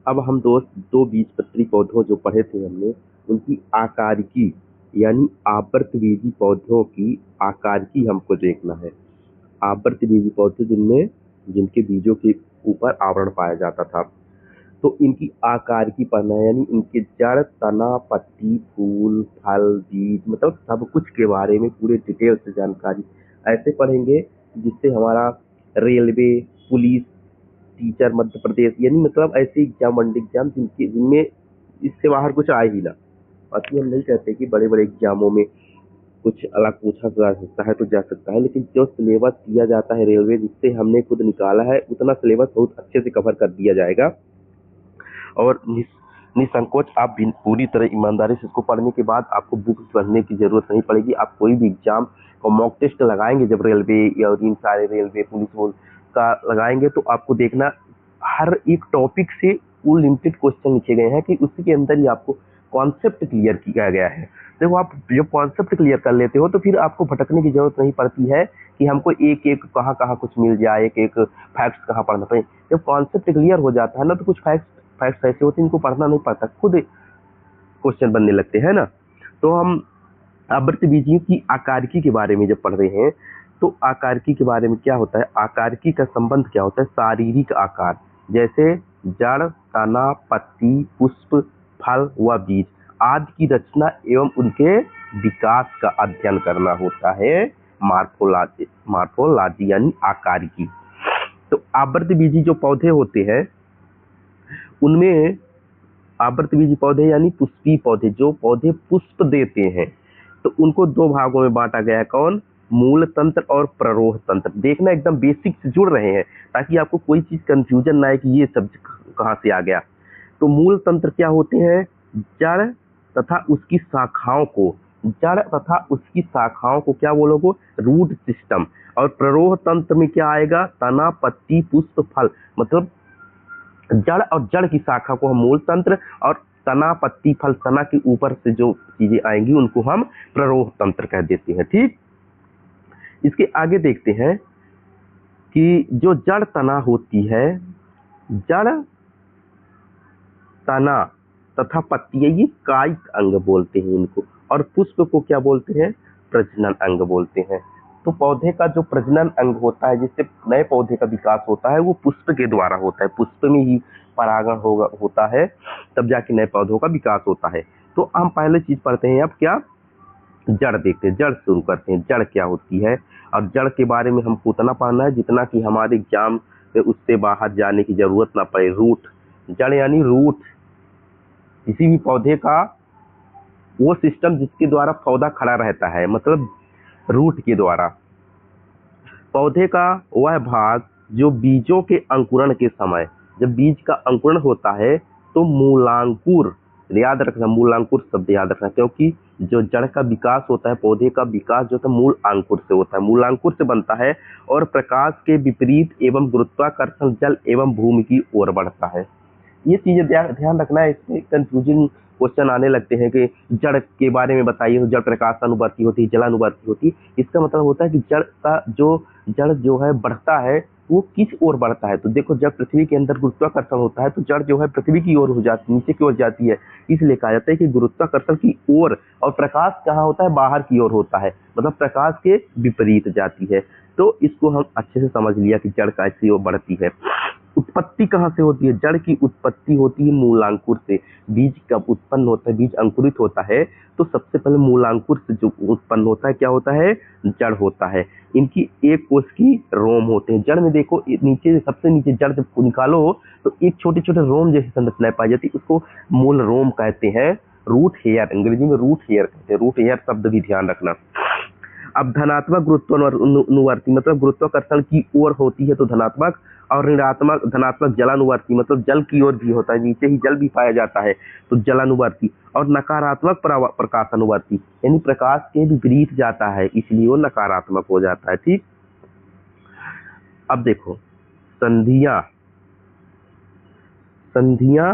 अब हम दोस्त दो बीजपत्री पौधों जो पढ़े थे हमने, उनकी आकारिकी यानी आवृतबीजी पौधों की आकारिकी हमको देखना है। आवृतबीजी पौधे जिनमें जिनके बीजों के ऊपर आवरण पाया जाता था, तो इनकी आकारिकी पढ़ना है, यानी इनके जड़, तना, पत्ती, फूल, फल, बीज, मतलब सब कुछ के बारे में पूरे डिटेल से जानकारी ऐसे पढ़ेंगे जिससे हमारा railway, police, teacher, Madhya Pradesh, यानी मतलब ऐसे एग्जाम, वन एग्जाम जिनमें इससे बाहर कुछ आए ही ना। बाकी हम नहीं कहते कि बड़े बड़े एग्जामों में कुछ अलग पूछा जा सकता है तो जा सकता है, लेकिन जो सिलेबस दिया जाता है रेलवे जिससे हमने खुद निकाला है, उतना सिलेबस बहुत अच्छे से कवर कर दिया जाएगा। और निसंकोच आप पूरी तरह ईमानदारी से इसको पढ़ने के बाद आपको बुक पढ़ने की जरूरत नहीं पड़ेगी। आप कोई भी एग्जाम और मॉक टेस्ट लगाएंगे, जब रेलवे या इन सारे रेलवे, पुलिस का लगाएंगे, तो आपको देखना हर एक टॉपिक से वो लिमिटेड क्वेश्चन लिखे गए हैं कि उसी के अंदर ही आपको कॉन्सेप्ट क्लियर किया गया है। देखो, आप जब कॉन्सेप्ट क्लियर कर लेते हो तो फिर आपको भटकने की जरूरत नहीं पड़ती है कि हमको एक एक कहाँ कहाँ कुछ मिल जाए, एक एक फैक्ट्स कहाँ पढ़ना पड़े। जब कॉन्सेप्ट क्लियर हो जाता है ना, तो कुछ फैक्ट्स ऐसे होते हैं इनको पढ़ना नहीं पड़ता, खुद क्वेश्चन बनने लगते हैं ना। तो हम आवृतबीजियों की आकारिकी के बारे में जब पढ़ रहे हैं, तो आकारिकी के बारे में क्या होता है, आकारिकी का संबंध क्या होता है, शारीरिक आकार, जैसे जड़, तना, पत्ती, पुष्प, फल व बीज आदि की रचना एवं उनके विकास का अध्ययन करना होता है मार्फोलॉजी यानी आकारिकी। तो आवृतबीजी जो पौधे होते हैं उनमें आवृतबीजी पौधे यानी पुष्पीय पौधे, जो पौधे पुष्प देते हैं, तो उनको दो भागों में बांटा गया है। कौन? मूल तंत्र और प्ररोह तंत्र। देखना एकदम बेसिक से जुड़ रहे हैं ताकि आपको कोई चीज कंफ्यूजन ना आए कि ये सब कहाँ से आ गया। तो मूल तंत्र क्या होते हैं? जड़ तथा उसकी शाखाओं को, जड़ तथा उसकी शाखाओं को क्या बोलोगे? Root system. और प्ररोह तंत्र में क्या आएगा? तना, पत्ती, पुष्प, फल, मतलब जड़ और जड़ की शाखा को हम मूल तंत्र, और तना, पत्ती, फल, तना के ऊपर से जो चीजें आएंगी उनको हम प्ररोह तंत्र कह देते हैं। ठीक, इसके आगे देखते हैं कि जो जड़ तना होती है, जड़ तना तथा पत्ती, ये कायिक अंग बोलते हैं इनको, और पुष्प को क्या बोलते हैं? प्रजनन अंग बोलते हैं। तो पौधे का जो प्रजनन अंग होता है जिससे नए पौधे का विकास होता है, वो पुष्प के द्वारा होता है। पुष्प में ही परागण होता है, तब जाके नए पौधों का विकास होता है। तो हम पहले चीज पढ़ते हैं, अब क्या? जड़ देखते हैं, जड़ शुरू करते हैं। जड़ क्या होती है? और जड़ के बारे में हमको उतना पढ़ना है जितना कि हमारे एग्जाम में उससे बाहर जाने की जरूरत ना पड़े। रूट, जड़ यानी रूट, किसी भी पौधे का वो सिस्टम जिसके द्वारा पौधा खड़ा रहता है, मतलब रूट के द्वारा। पौधे का वह भाग जो बीजों के अंकुरण के समय, जब बीज का अंकुरण होता है तो मूलांकुर, याद रखना, मूलांकुर शब्द याद रखना, क्योंकि जो जड़ का विकास होता है, पौधे का विकास जो होता है मूल अंकुर से होता है, मूलांकुर से बनता है, और प्रकाश के विपरीत एवं गुरुत्वाकर्षण जल एवं भूमि की ओर बढ़ता है। ये चीजें ध्यान रखना है। इसमें कंफ्यूजिंग क्वेश्चन आने लगते हैं कि जड़ के बारे में बताइए, तो जड़ प्रकाशानुवर्ती होती है, जलानुवर्ती होती है। इसका मतलब होता है कि जड़ जो है बढ़ता है, वो किस ओर बढ़ता है। तो देखो, जब पृथ्वी के अंदर गुरुत्वाकर्षण होता है तो जड़ जो है पृथ्वी की ओर हो जाती, नीचे की ओर जाती है, इसलिए कहा जाता है कि गुरुत्वाकर्षण की ओर। और प्रकाश कहाँ होता है? बाहर की ओर होता है, मतलब प्रकाश के विपरीत जाती है। तो इसको हम अच्छे से समझ लिया कि जड़ कैसी ओर बढ़ती है। उत्पत्ति कहाँ से होती है? जड़ की उत्पत्ति होती है मूलांकुर से। बीज कब उत्पन्न होता है, बीज अंकुरित होता है, तो सबसे पहले मूलांकुर से जो उत्पन्न होता है क्या होता है? जड़ होता है। इनकी एक कोश की रोम होते हैं। जड़ में देखो, नीचे, सबसे नीचे जड़ जब निकालो तो एक छोटे छोटे रोम जैसी संरचना पाई जाती है, उसको मूल रोम कहते हैं। रूट हेयर, अंग्रेजी में रूट हेयर कहते हैं। रूट हेयर शब्द भी ध्यान रखना। अब धनात्मक गुरुत्वानुवर्ती मतलब गुरुत्वाकर्षण की ओर होती है तो धनात्मक, और ऋणात्मक धनात्मक जलानुवर्ती मतलब जल की ओर भी होता है, नीचे ही जल भी पाया जाता है तो जलानुवर्ती। और नकारात्मक प्रकाशानुवर्ती यानी प्रकाश के विपरीत जाता है, इसलिए वो नकारात्मक हो जाता है। ठीक, अब देखो, संधियां, संधियां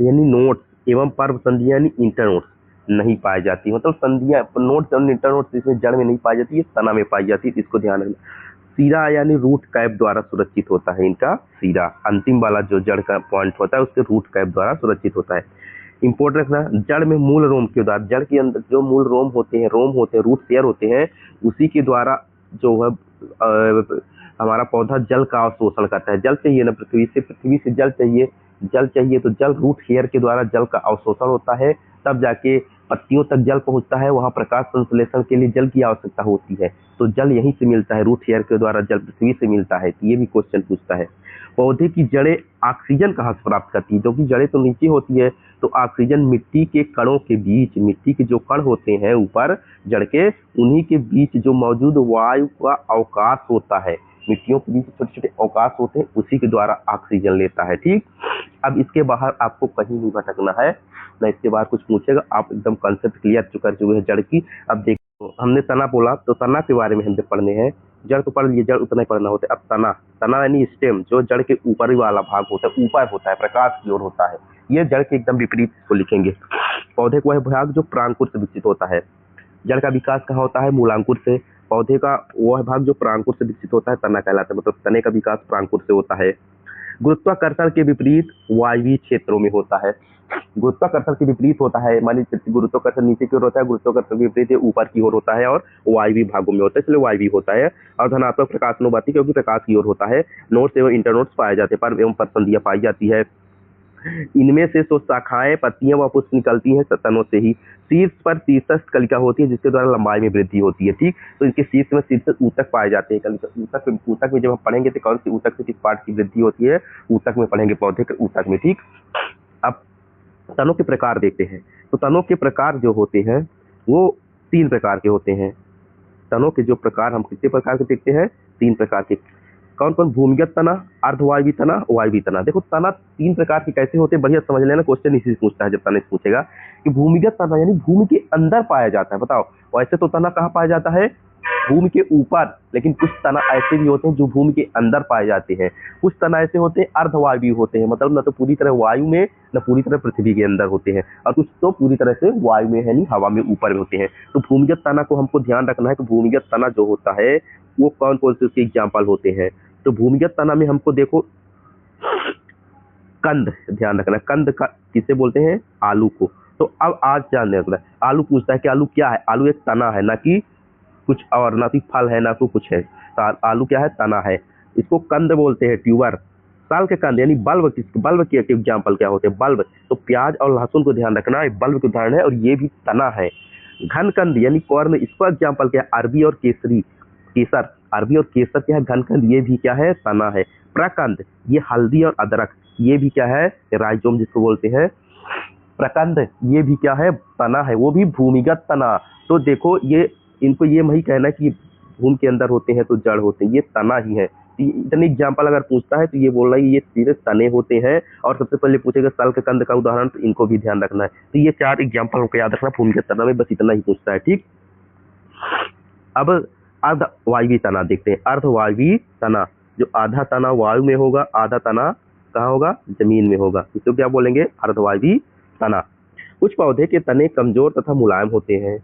यानी नोट्स एवं पर्व संधियां यानी इंटरनोट्स नहीं पाई जाती, मतलब संधियां, नोट्स और इंटरनोट्स इसमें जड़ में नहीं पाई जाती है, तना में पाई जाती है, इसको ध्यान रखना। सिरा यानी रूट कैप द्वारा सुरक्षित होता है। इनका सिरा अंतिम वाला जो जड़ का पॉइंट होता है उसके रूट कैप द्वारा सुरक्षित होता है। इंपॉर्टेंट रखना, जड़ में मूल रोम के द्वारा, जड़ के अंदर जो मूल रोम होते हैं, रूट शेयर होते हैं, उसी के द्वारा जो है हमारा पौधा जल का अवशोषण करता है। जल चाहिए ना पृथ्वी से जल चाहिए तो जल रूट हेयर के द्वारा जल का अवशोषण होता है, तब जाके पत्तियों तक जल पहुंचता है। वहां प्रकाश संश्लेषण के लिए जल की आवश्यकता होती है, तो जल यहीं से मिलता है, रूट हेयर के द्वारा जल पृथ्वी से मिलता है। तो ये भी क्वेश्चन पूछता है। पौधे की जड़ें ऑक्सीजन कहाँ से प्राप्त करती है? क्योंकि जड़ें तो नीचे होती है, तो ऑक्सीजन मिट्टी के कणों के बीच, मिट्टी के जो कण होते हैं ऊपर जड़ के, उन्हीं के बीच जो मौजूद वायु का अवकाश होता है, मिट्टियों के बीच छोटे छोटे अवकाश होते हैं, उसी के द्वारा ऑक्सीजन लेता है। ठीक, अब इसके बाहर आपको कहीं नहीं भटकना है, ना इसके बाहर कुछ पूछेगा, आप एकदम कंसेप्ट क्लियर कर चुके हैं जड़ की। अब देखो हमने तना बोला, तो तना के बारे में हमने पढ़ने हैं। जड़ तो पढ़ लिए, जड़ उतना ही पढ़ना होता है। अब तना यानी स्टेम, जो जड़ के ऊपर वाला भाग होता है, ऊपर होता है, प्रकाश की ओर होता है। ये जड़ के एकदम विपरीत को लिखेंगे। पौधे को वह भाग जो प्रांकुर से विकसित होता है। जड़ का विकास कहाँ होता है? मूलांकुर से। पौधे का वह भाग जो प्रांकुर से विकसित होता है तना कहलाता है, मतलब तने का विकास प्रांकुर से होता है। गुरुत्वाकर्षण के विपरीत वायवीय क्षेत्रों में होता है। गुरुत्वाकर्षण के विपरीत होता है, मानी गुरुत्वाकर्षण नीचे की ओर होता है, गुरुत्वाकर्षण के विपरीत ऊपर की ओर होता है और वायवीय भागों में होता है, इसलिए वायवीय होता है। और धनात्मक प्रकाशानुवर्ती क्योंकि प्रकाश की ओर होता है। नोड्स एवं इंटरनोड्स पाए जाते हैं, पर एवं परसंधियां पाई जाती है। इनमें से तो शाखाएं, पत्तियां व पुष्प निकलती हैं तनों से ही। शीर्ष पर शीर्षस्थ कलिका होती है जिसके द्वारा लंबाई में वृद्धि होती है। ठीक, तो इनके शीर्ष में शीर्ष ऊतक पाए जाते हैं। ऊतक में जब हम पढ़ेंगे तो कौन सी ऊतक से किस पार्ट की वृद्धि होती है, ऊतक में पढ़ेंगे, पौधे के ऊतक में। ठीक, अब तनों के प्रकार देखते हैं। तो तनों के प्रकार जो होते हैं वो 3 प्रकार के होते हैं। तनों के जो प्रकार हम कितने प्रकार के देखते हैं? 3 प्रकार के। कौन कौन? भूमिगत तना, अर्धवायवीय तना, वायवीय तना। देखो तना 3 प्रकार के कैसे होते हैं, बढ़िया समझ लेना, क्वेश्चन इसी से पूछता है जब तना से पूछेगा कि भूमिगत तना यानी भूमि के अंदर पाया जाता है। बताओ, वैसे तो तना कहाँ पाया जाता है? भूमि के ऊपर, लेकिन कुछ तना ऐसे भी होते हैं जो भूमि के अंदर पाए जाते हैं। कुछ तना ऐसे होते हैं अर्धवायवीय होते हैं, मतलब न तो पूरी तरह वायु में न पूरी तरह पृथ्वी के अंदर होते हैं, और कुछ तो पूरी तरह से वायु में यानी हवा में ऊपर में होते हैं। तो भूमिगत तना को हमको ध्यान रखना है कि भूमिगत तना जो होता है वो कौन कौन से उसके एग्जाम्पल होते हैं। तो भूमिगत तना में हमको देखो कंद ध्यान रखना, कंद का किसे बोलते हैं? आलू को। तो अब आज ध्यान रखना, आलू पूछता है कि आलू क्या है? आलू एक तना है, ना कि कुछ और, ना कि फल है, ना तो कुछ है। तो आलू क्या है? तना है। इसको कंद बोलते हैं, ट्यूबर। साल के कंद यानी बल्ब, बल्ब के एग्जाम्पल क्या होते हैं? बल्ब। तो प्याज और लहसुन को ध्यान रखना, बल्ब के उदाहरण है और ये भी तना है। घन कंद यानी कॉर्न, इसका एग्जाम्पल क्या है? अरबी और केसर। अरबी और केसर क्या है? घन कंद, ये भी क्या है? तना है। प्रकंद, ये हल्दी और अदरक, ये भी क्या है? राइजोम जिसको बोलते हैं। प्रकंद ये भी क्या है? तना है, वो भी भूमिगत तना। तो देखो ये इनको ये नहीं कहना कि भूमि के अंदर होते हैं तो जड़ होते हैं, ये तना ही है। इतने एग्जाम्पल अगर पूछता है तो ये बोल रहा है ये सीधे तने होते हैं। और सबसे पहले पूछेगा सल्ककंद का उदाहरण, तो इनको भी ध्यान रखना है। तो ये 4 एग्जाम्पल हमको याद रखना, भूमिगत तना में बस इतना ही पूछता है। ठीक, अब अर्धवायवीय तना देखते हैं। अर्धवायवीय तना, जो आधा तना वायु में होगा, आधा तना कहाँ होगा? जमीन में होगा, इसको क्या बोलेंगे? अर्धवायवीय तना। कुछ पौधे के तने कमजोर तथा मुलायम होते हैं।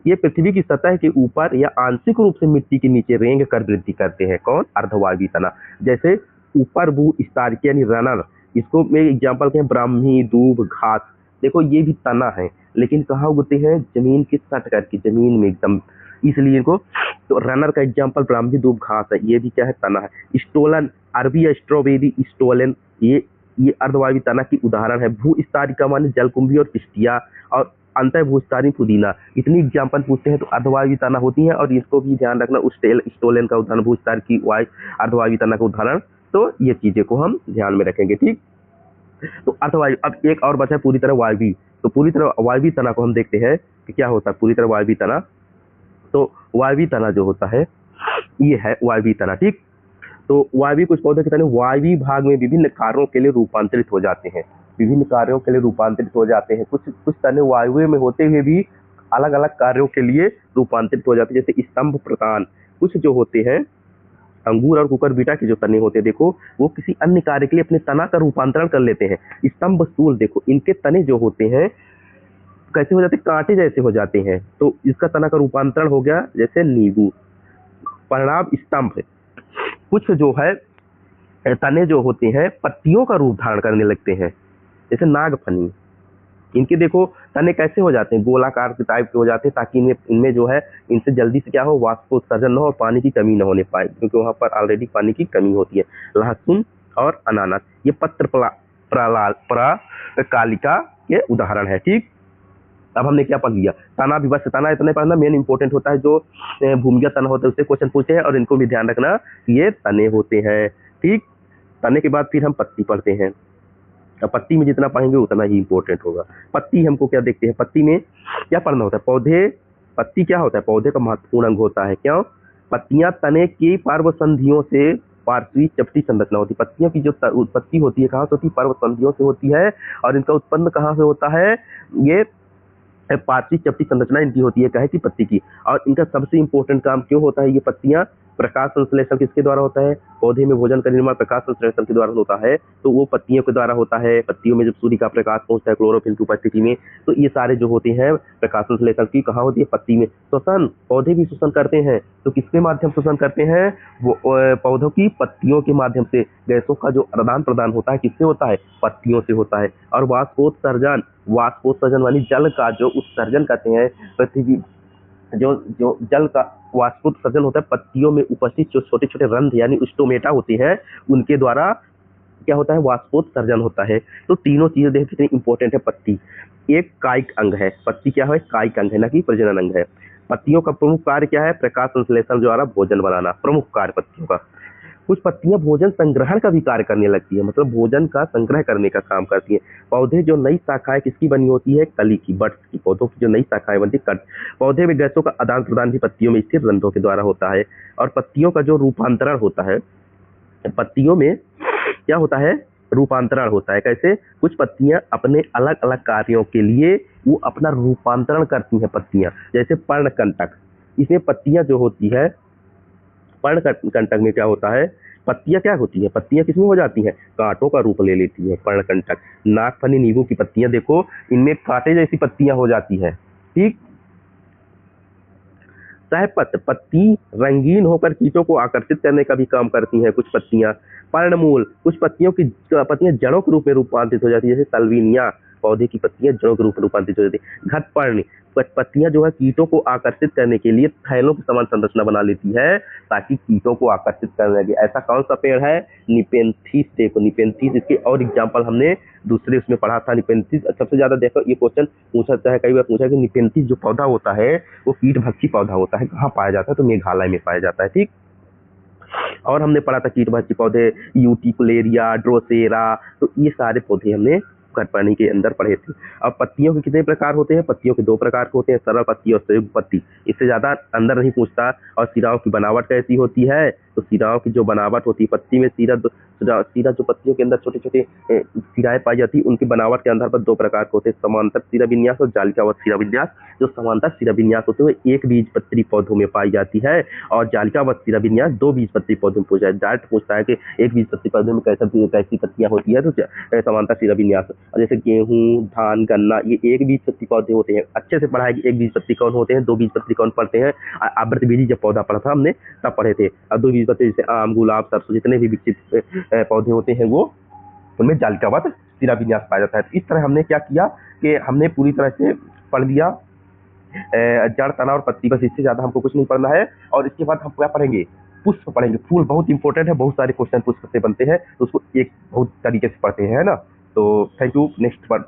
ये पृथ्वी की सतह के ऊपर या आंशिक रूप से मिट्टी के नीचे रेंग कर वृद्धि करते हैं। कौन? अर्धवायवीय तना। जैसे ऊपर भू स्तरीय यानी रनर, इसको में एग्जाम्पल क्या है? ब्राह्मी, दूब, घास। देखो ये भी तना है, लेकिन कहाँ उगते हैं? जमीन के सट करके, जमीन में एकदम, इसलिए इनको। तो रनर का एग्जाम्पल ब्राह्मी, दूब, घास है, ये भी क्या है? तना है। स्टोलन, अरबी या स्ट्रॉबेरी, स्टोलन, ये अर्धवायवीय तना की उदाहरण है। भू स्तरीय माने जलकुंभी और पिस्टिया, और अंतर भूस्तारी पुदीना। इतनी एग्जाम्पल पूछते हैं तो अर्धवायवीय तना होती है, और इसको भी ध्यान रखना। स्टोलन का उदाहरण, भूस्तार की अर्धवायवीय तना का उदाहरण। तो ये चीजें को हम ध्यान में रखेंगे। ठीक, तो अर्धवायु। अब एक और बचा है पूरी तरह वायवीय। तो पूरी तरह वायवीय तना को हम देखते हैं कि क्या होता है पूरी तरह वायवीय तना। तो वायवीय तना जो होता है ये है वायवीय तना। ठीक, तो वायवीय कुछ पौधे के तने वायवीय भाग में विभिन्न कार्यों के लिए रूपांतरित हो जाते हैं। विभिन्न कार्यों के लिए रूपांतरित हो जाते हैं। कुछ तने वायवीय में होते हुए भी अलग अलग कार्यों के लिए रूपांतरित हो जाते हैं, जैसे स्तंभ प्रदान। कुछ जो होते हैं अंगूर और कुकुरबिटा के जो तने होते हैं, देखो वो किसी अन्य कार्य के लिए अपने तना का रूपांतरण कर लेते हैं। स्तंभ स्थूल, देखो इनके तने जो होते हैं कैसे हो जाते हैं? कांटे जैसे हो जाते हैं। तो इसका तना का रूपांतरण हो गया जैसे नींबू। परिणाम स्तंभ, कुछ जो है तने जो होते हैं पत्तियों का रूप धारण करने लगते हैं, जैसे नागफनी। इनके देखो तने कैसे हो जाते हैं, गोलाकार के टाइप के हो जाते हैं, ताकि इनमें इनमें जो है इनसे जल्दी से क्या हो, वाष्पोत्सर्जन न हो और पानी की कमी न होने पाए, क्योंकि वहां पर ऑलरेडी पानी की कमी होती है। लहसुन और अनानास ये पत्र कालिका के उदाहरण है। ठीक, अब हमने क्या पढ़ लिया, तना भी, बस तना इतना पढ़ना मेन इंपॉर्टेंट होता है। जो भूमिगत तना होता है उससे क्वेश्चन पूछते हैं, और इनको भी ध्यान रखना, ये तने होते हैं। ठीक, तने के बाद फिर हम पत्ती पढ़ते हैं। अब पत्ती में जितना पढ़ेंगे उतना ही इंपॉर्टेंट होगा। पत्ती हमको क्या देखते हैं, पत्ती में क्या पढ़ना होता है, पौधे, पत्ती क्या होता है, पौधे का महत्वपूर्ण अंग होता है। क्यों, पत्तियां तने की पर्व संधियों से पार्श्वी चपटी संरचना होती है। पत्तियों की जो उत्पत्ति होती है कहाँ से होती है, पर्व संधियों से होती है, और इनका उत्पन्न कहाँ से होता है, ये पार्श्वी चपटी संरचना इनकी होती है, कहे की पत्ती की। और इनका सबसे इंपॉर्टेंट काम क्यों होता है, ये पत्तियां प्रकाश संश्लेषण किसके द्वारा होता है, पौधे में भोजन का निर्माण प्रकाश संश्लेषण के द्वारा होता है, तो वो पत्तियों के द्वारा होता है। पत्तियों में जब सूर्य का प्रकाश पहुंचता है क्लोरोफिल की उपस्थिति में, तो ये सारे जो होते हैं प्रकाश संश्लेषण की कहाँ होती है, पत्ती में। श्वसन, पौधे भी श्वसन करते हैं, तो किसके माध्यम से श्वसन करते हैं, वो पौधों की पत्तियों के माध्यम से। गैसों का जो आदान प्रदान होता है किससे होता है, पत्तियों से होता है। और वाष्पोत्सर्जन, वाष्पोत्सर्जन वाली जल का जो उत्सर्जन कहते हैं, पृथ्वी जो जो जल का वाष्पोत्सर्जन होता है पत्तियों में उपस्थित जो छोटे छोटे रंध्र यानी स्टोमेटा होते हैं, उनके द्वारा क्या होता है, वाष्पोत्सर्जन होता है। तो तीनों चीजें देखिए कितनी इंपॉर्टेंट है। पत्ती एक कायिक अंग है, पत्ती क्या है, कायिक अंग है, ना कि प्रजनन अंग है। पत्तियों का प्रमुख कार्य क्या है, प्रकाश संश्लेषण द्वारा भोजन बनाना, प्रमुख कार्य पत्तियों का। कुछ पत्तियां भोजन संग्रहण का भी कार्य करने लगती है, मतलब भोजन का संग्रह करने का काम करती है। पौधे जो नई शाखाएं किसकी बनी होती है, कली की, बड्स की, पौधों की जो नई शाखाएं बनती है, पौधे में गैसों का आदान प्रदान भी पत्तियों में स्थिर रंध्रों के द्वारा होता है। और पत्तियों का जो रूपांतरण होता है, पत्तियों में क्या होता है, रूपांतरण होता है। कैसे, कुछ पत्तियां अपने अलग अलग कार्यों के लिए वो अपना रूपांतरण करती हैं पत्तियां, जैसे पर्णकंटक। इसमें पत्तियां जो होती है, पर्णकंटक में क्या होता है, पत्तियां क्या होती है, पत्तियां किसमें हो जाती हैं, कांटों का रूप ले लेती है पर्णकंटक। नागफनी नींबू की पत्तियां देखो, इनमें कांटे जैसी पत्तियां हो जाती है। ठीक, सहपत्र, पत्ती रंगीन होकर कीटों को आकर्षित करने का भी काम करती हैं कुछ पत्तियां। पर्णमूल, कुछ पत्तियां जड़ों के रूप में रूपांतरित हो जाती है, जैसे तलवीनिया, पौधे की पत्तियां जड़ों के रूप में रूपांतरित हो जाती है। घटपर्णी, पत्तियां जो है कीटों को आकर्षित करने के लिए थैलों की समान संरचना बना लेती है, ताकि कीटों को आकर्षित करने लगे। ऐसा कौन सा पेड़ है, निपेंथिस। देखो निपेंथिस, इसके और एग्जाम्पल हमने दूसरे उसमें पढ़ा था। निपेंथिस सबसे ज्यादा देखो, ये क्वेश्चन पूछा है, कई बार पूछा कि निपेंथिस जो पौधा होता है वो कीट भक्षी पौधा होता है, कहाँ पाया जाता है, तो मेघालय में पाया जाता है। ठीक, और हमने पढ़ा था कीट भक्षी पौधे, यूटिकुलेरिया, ड्रोसेरा, तो ये सारे पौधे हमने घटपर्णी के अंदर पढ़े थे। अब पत्तियों के कितने प्रकार होते हैं, पत्तियों के दो प्रकार होते हैं, सरल पत्ती और संयुक्त पत्ती। इससे ज्यादा अंदर नहीं पूछता। और सिराओं की बनावट कैसी होती है, तो सिराओं की जो बनावट होती है, पत्ती में सीरा जो पत्तियों के अंदर छोटे छोटे सिराएं पाई जाती है, उनकी बनावट के आधार पर दो प्रकार के होते हैं, समांतर सिरा विन्यास और जालिकावत सिरा विन्यास। जो समांतर सिरा विन्यास होते हैं एक बीजपत्री पौधों में पाई जाती है, और जालिकावत सिरा विन्यास दो बीजपत्री पौधों में पूछा है। डायरेक्ट पूछता है कि एक बीजपत्री पौधे में कैसी पत्तियां होती है, तो समांतर सिरा विन्यास। जैसे गेहूं, धान, गन्ना, ये एक बीजपत्री पौधे होते हैं। अच्छे से पढ़ा है कि एक बीजपत्री कौन होते हैं, दो बीजपत्री कौन पढ़ते हैं। आवृतबीजी जब पौधा पढ़ा था हमने तब पढ़े थे। अब दो बीजपत्री जैसे आम, गुलाब, सरसों, जितने भी विकसित पौधे होते हैं वो उनमें जालिकावत सिरा विन्यास पाया जाता है। इस तरह हमने क्या किया कि हमने पूरी तरह से पढ़ लिया जड़, तना और पत्ती, बस इससे ज्यादा हमको कुछ नहीं पढ़ना है। और इसके बाद हम क्या पढ़ेंगे, पुष्प पढ़ेंगे। फूल बहुत इंपॉर्टेंट है, बहुत सारे क्वेश्चन पुष्प से बनते हैं, तो उसको एक बहुत तरीके से पढ़ते हैं, है ना। तो थैंक यू, नेक्स्ट पर